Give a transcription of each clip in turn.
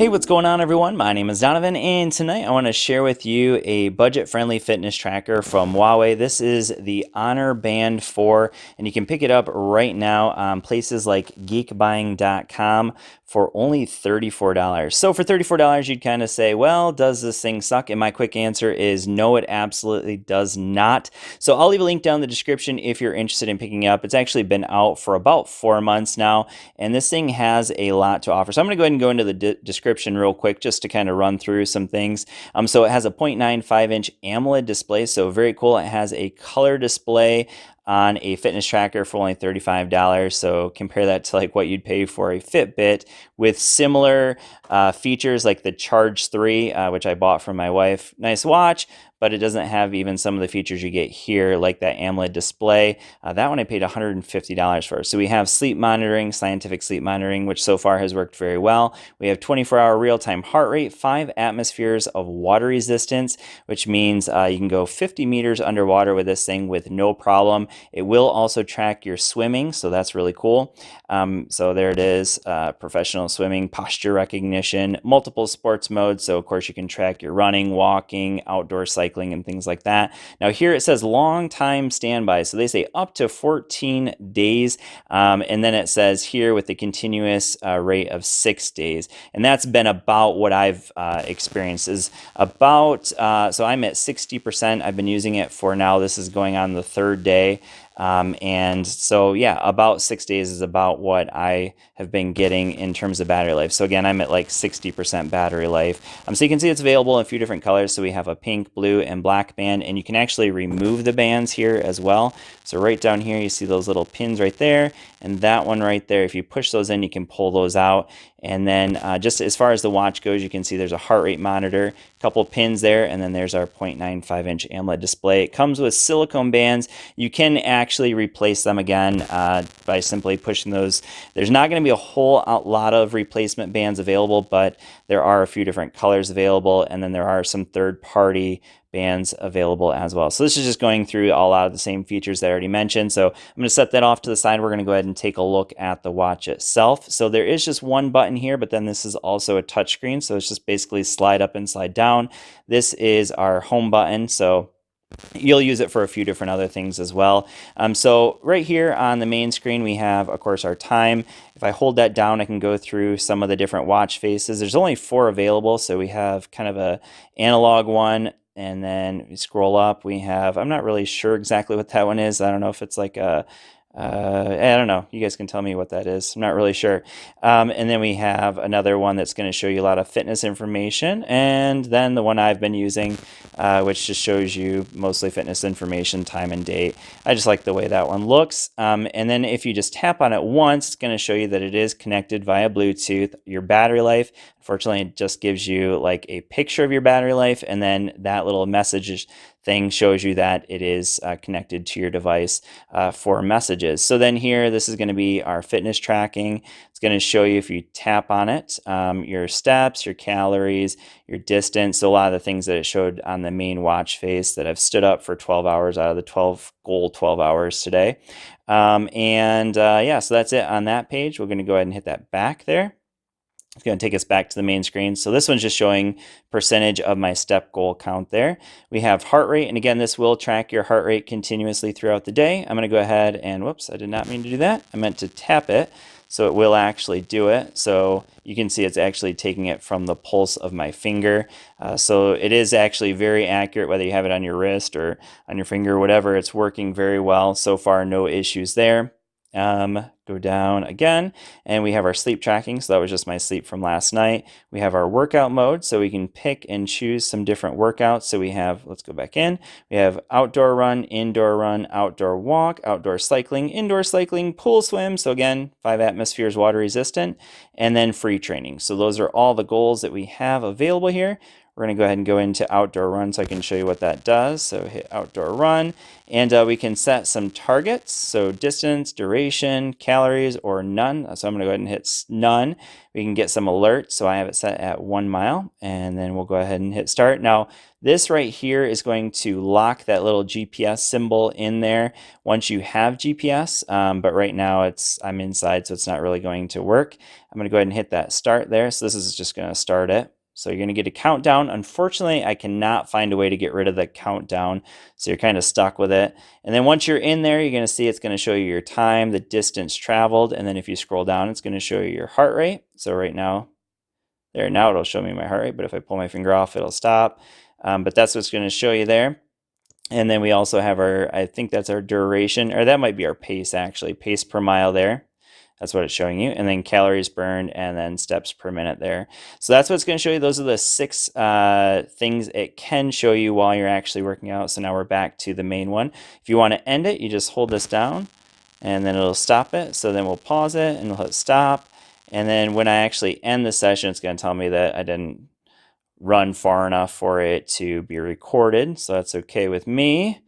Hey, what's going on, everyone? My name is Donovan, and tonight I want to share with you a budget-friendly fitness tracker from Huawei. This is the Honor Band 4, and you can pick it up right now on places like geekbuying.com for only $34. So for $34, you'd kind of say, well, does this thing suck? And my quick answer is no, it absolutely does not. So I'll leave a link down in the description if you're interested in picking it up. It's actually been out for about 4 months now, and this thing has a lot to offer. So I'm going to go ahead and go into the description real quick just to kind of run through some things. So it has a 0.95-inch AMOLED display, so very cool. It has a color display on a fitness tracker for only $35. So compare that to like what you'd pay for a Fitbit with similar features like the Charge 3, which I bought from my wife. Nice watch, but it doesn't have even some of the features you get here, like that AMOLED display. That one I paid $150 for. So we have sleep monitoring, scientific sleep monitoring, which so far has worked very well. We have 24-hour real-time heart rate, 5 atmospheres of water resistance, which means you can go 50 meters underwater with this thing with no problem. It will also track your swimming, so that's really cool. So there it is, professional swimming, posture recognition, multiple sports modes. So of course you can track your running, walking, outdoor cycling, and things like that. Now here it says long time standby. So they say up to 14 days. And then it says here with the continuous rate of 6 days. And that's been about what I've experienced is about, so I'm at 60%. I've been using it for now. This is going on the 3rd day. And so, yeah, about 6 days is about what I have been getting in terms of battery life. So again, I'm at like 60% battery life. So you can see it's available in a few different colors. So we have a pink, blue, and black band, and you can actually remove the bands here as well. So right down here, you see those little pins right there, and that one right there. If you push those in, you can pull those out. And then just as far as the watch goes, you can see there's a heart rate monitor, a couple pins there, and then there's our 0.95-inch AMOLED display. It comes with silicone bands. You can actually replace them again by simply pushing those. There's not going to be a whole lot of replacement bands available, but there are a few different colors available, and then there are some third-party bands available as well. So this is just going through a lot of the same features that I already mentioned. So I'm going to set that off to the side. We're going to go ahead and take a look at the watch itself. So there is just one button here, but then this is also a touch screen. So it's just basically slide up and slide down. This is our home button. So you'll use it for a few different other things as well. So right here on the main screen, we have, of course, our time. If I hold that down, I can go through some of the different watch faces. There's only 4 available. So we have kind of a analog one, and then we scroll up, we have, I'm not really sure exactly what that one is. I don't know if it's like a, I don't know. You guys can tell me what that is. I'm not really sure. And then we have another one that's going to show you a lot of fitness information. And then the one I've been using, which just shows you mostly fitness information, time and date. I just like the way that one looks. And then if you just tap on it once, it's going to show you that it is connected via Bluetooth. Your battery life, unfortunately, it just gives you like a picture of your battery life. And then that little message thing shows you that it is connected to your device for messages. So then here, this is going to be our fitness tracking. It's going to show you, if you tap on it, your steps, your calories, your distance. So a lot of the things that it showed on the main watch face that I've stood up for 12 hours out of the 12 hours today. Yeah, so that's it on that page. We're going to go ahead and hit that back there. It's going to take us back to the main screen. So this one's just showing percentage of my step goal count there. We have heart rate, and again, this will track your heart rate continuously throughout the day. I'm going to go ahead and, whoops, I did not mean to do that. I meant to tap it, so it will actually do it. So you can see it's actually taking it from the pulse of my finger. So it is actually very accurate, whether you have it on your wrist or on your finger or whatever. It's working very well. So far, no issues there. Go down again, and we have our sleep tracking. So that was just my sleep from last night. We have our workout mode, so we can pick and choose some different workouts. So we have, let's go back in. We have outdoor run, outdoor walk, outdoor cycling, indoor cycling, pool swim. So again, 5 atmospheres water resistant, and then free training. So those are all the goals that we have available here. We're going to go ahead and go into outdoor run so I can show you what that does. So hit outdoor run, and we can set some targets. So distance, duration, calories, or none. So I'm going to go ahead and hit none. We can get some alerts. So I have it set at 1 mile, and then we'll go ahead and hit start. Now, this right here is going to lock that little GPS symbol in there once you have GPS, but right now I'm inside, so it's not really going to work. I'm going to go ahead and hit that start there. So this is just going to start it. So you're going to get a countdown. Unfortunately, I cannot find a way to get rid of the countdown, so you're kind of stuck with it. And then once you're in there, you're going to see it's going to show you your time, the distance traveled, and then if you scroll down, it's going to show you your heart rate. So right now, now it'll show me my heart rate, but if I pull my finger off, it'll stop. But that's what's going to show you there. And then we also have I think that's our duration, or that might be our pace actually, pace per mile there. That's what it's showing you. And then calories burned, and then steps per minute there. So that's what it's going to show you. Those are the 6 things it can show you while you're actually working out. So now we're back to the main one. If you want to end it, you just hold this down, and then it'll stop it. So then we'll pause it, and we'll hit stop. And then when I actually end the session, it's going to tell me that I didn't run far enough for it to be recorded. So that's okay with me.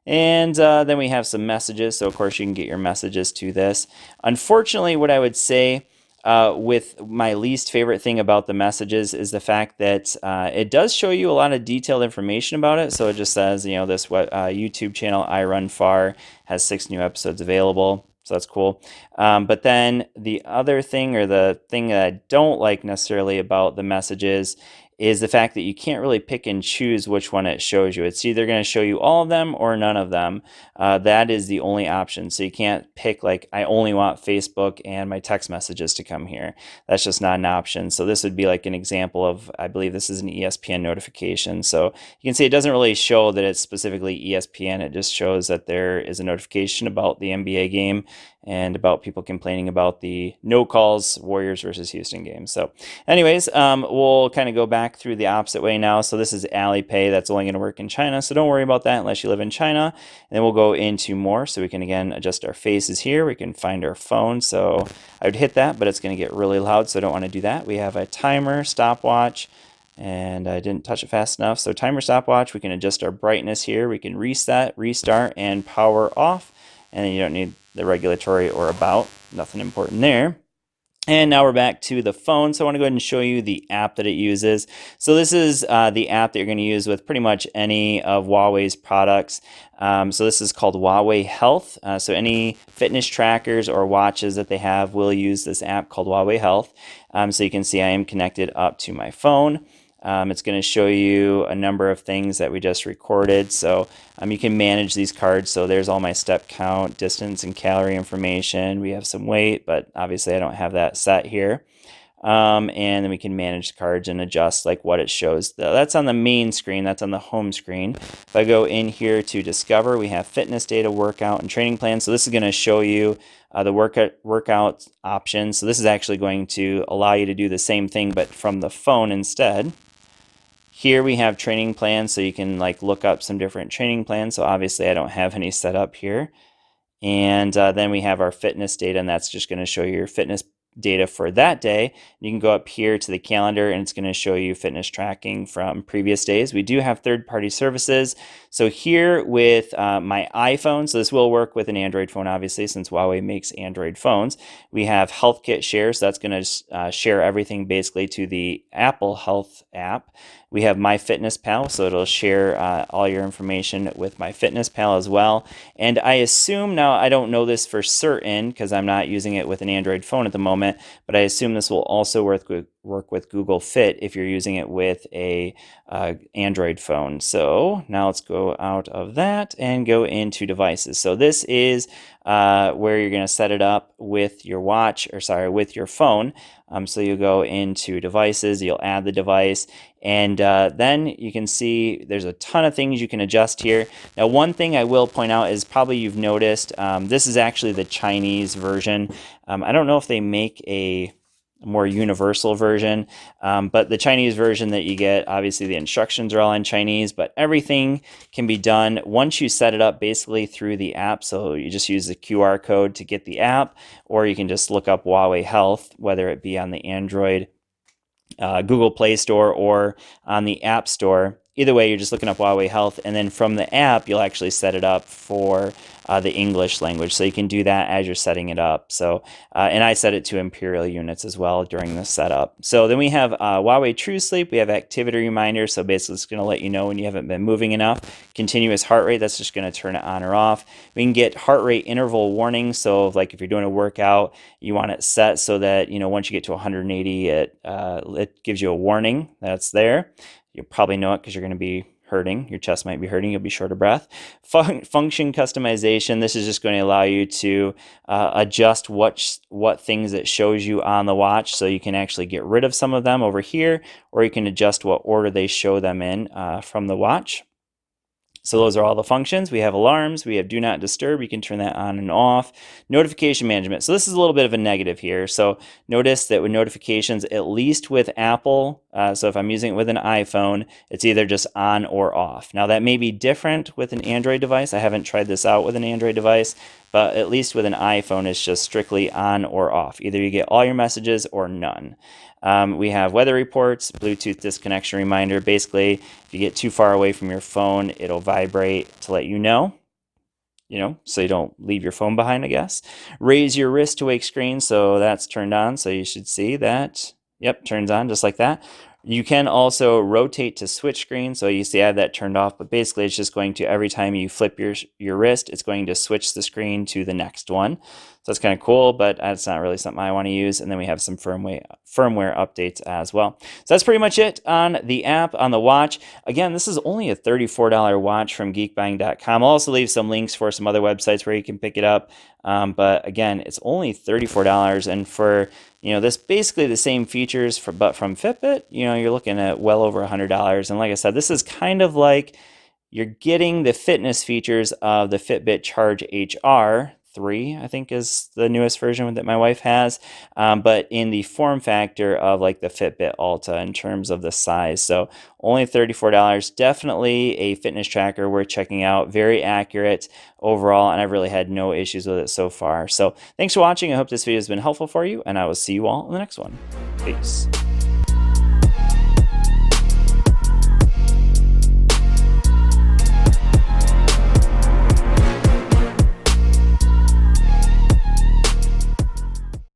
And then we have some messages. So of course you can get your messages to this. Unfortunately, what I would say with my least favorite thing about the messages is the fact that it does show you a lot of detailed information about it. So it just says, this YouTube channel, I Run Far, has 6 new episodes available. So that's cool. But then the other thing, or the thing that I don't like necessarily about the messages, is the fact that you can't really pick and choose which one it shows you. It's either going to show you all of them or none of them. That is the only option. So you can't pick like, I only want Facebook and my text messages to come here. That's just not an option. So this would be like an example of, I believe this is an ESPN notification. So you can see it doesn't really show that it's specifically ESPN. It just shows that there is a notification about the NBA game and about people complaining about the no calls Warriors versus Houston game. So anyways, we'll kind of go back through the opposite way now. So this is Alipay. That's only going to work in China. So don't worry about that unless you live in China. And then we'll go into more. So we can, again, adjust our faces here. We can find our phone. So I would hit that, but it's going to get really loud. So I don't want to do that. We have a timer, stopwatch, and I didn't touch it fast enough. So timer, stopwatch, we can adjust our brightness here. We can reset, restart, and power off. And then you don't need the regulatory or about, nothing important there. And now we're back to the phone. So I want to go ahead and show you the app that it uses. So this is the app that you're going to use with pretty much any of Huawei's products. So this is called Huawei Health. So any fitness trackers or watches that they have will use this app called Huawei Health. So you can see I am connected up to my phone. It's going to show you a number of things that we just recorded. So you can manage these cards. So there's all my step count, distance, and calorie information. We have some weight, but obviously I don't have that set here. And then we can manage the cards and adjust like what it shows. That's on the main screen. That's on the home screen. If I go in here to discover, we have fitness data, workout, and training plan. So this is going to show you the workout options. So this is actually going to allow you to do the same thing, but from the phone instead. Here we have training plans, so you can like look up some different training plans. So obviously I don't have any set up here. And then we have our fitness data, and that's just going to show you your fitness data for that day. You can go up here to the calendar, and it's going to show you fitness tracking from previous days. We do have third-party services. So here with my iPhone, so this will work with an Android phone, obviously, since Huawei makes Android phones. We have Health Kit Share, so that's going to share everything basically to the Apple Health app. We have MyFitnessPal, so it'll share all your information with MyFitnessPal as well. And I assume, now I don't know this for certain because I'm not using it with an Android phone at the moment, but I assume this will also work with Google Fit if you're using it with a Android phone. So now let's go out of that and go into devices. So this is where you're going to set it up with your watch, or sorry, with your phone. So you go into devices, you'll add the device, and then you can see there's a ton of things you can adjust here. Now, one thing I will point out is probably you've noticed, this is actually the Chinese version. I don't know if they make a more universal version, but the Chinese version that you get, obviously the instructions are all in Chinese, but everything can be done once you set it up basically through the app. So you just use the QR code to get the app, or you can just look up Huawei Health, whether it be on the Android Google Play Store or on the App Store. Either way, you're just looking up Huawei Health, and then from the app, you'll actually set it up for the English language. So you can do that as you're setting it up. So, and I set it to imperial units as well during the setup. So then we have Huawei True Sleep. We have activity reminder. So basically, it's going to let you know when you haven't been moving enough. Continuous heart rate. That's just going to turn it on or off. We can get heart rate interval warnings. So, like if you're doing a workout, you want it set so that once you get to 180, it gives you a warning that's there. You'll probably know it because you're going to be hurting. Your chest might be hurting. You'll be short of breath. Function customization. This is just going to allow you to adjust what things it shows you on the watch. So you can actually get rid of some of them over here, or you can adjust what order they show them in from the watch. So those are all the functions. We have alarms. We have do not disturb. You can turn that on and off. Notification management. So this is a little bit of a negative here. So notice that with notifications, at least with Apple, so if I'm using it with an iPhone, it's either just on or off. Now that may be different with an Android device. I haven't tried this out with an Android device, but at least with an iPhone, it's just strictly on or off. Either you get all your messages or none. We have weather reports, Bluetooth disconnection reminder. Basically, if you get too far away from your phone, it'll vibrate to let you know, so you don't leave your phone behind, I guess. Raise your wrist to wake screen, so that's turned on, so you should see that. Yep, turns on just like that. You can also rotate to switch screen, so you see I have that turned off, but basically it's just going to, every time you flip your wrist, it's going to switch the screen to the next one. So that's kind of cool, but that's not really something I want to use. And then we have some firmware updates as well. So that's pretty much it on the app, on the watch. Again, this is only a $34 watch from geekbuying.com. I'll also leave some links for some other websites where you can pick it up. But again, it's only $34, and for this basically the same features but from Fitbit, you're looking at well over $100. And like I said, this is kind of like you're getting the fitness features of the Fitbit Charge HR 3, I think is the newest version that my wife has, but in the form factor of like the Fitbit Ultra in terms of the size. So only $34, definitely a fitness tracker worth checking out. Very accurate overall, and I've really had no issues with it so far. So thanks for watching. I hope this video has been helpful for you, and I will see you all in the next one. Peace.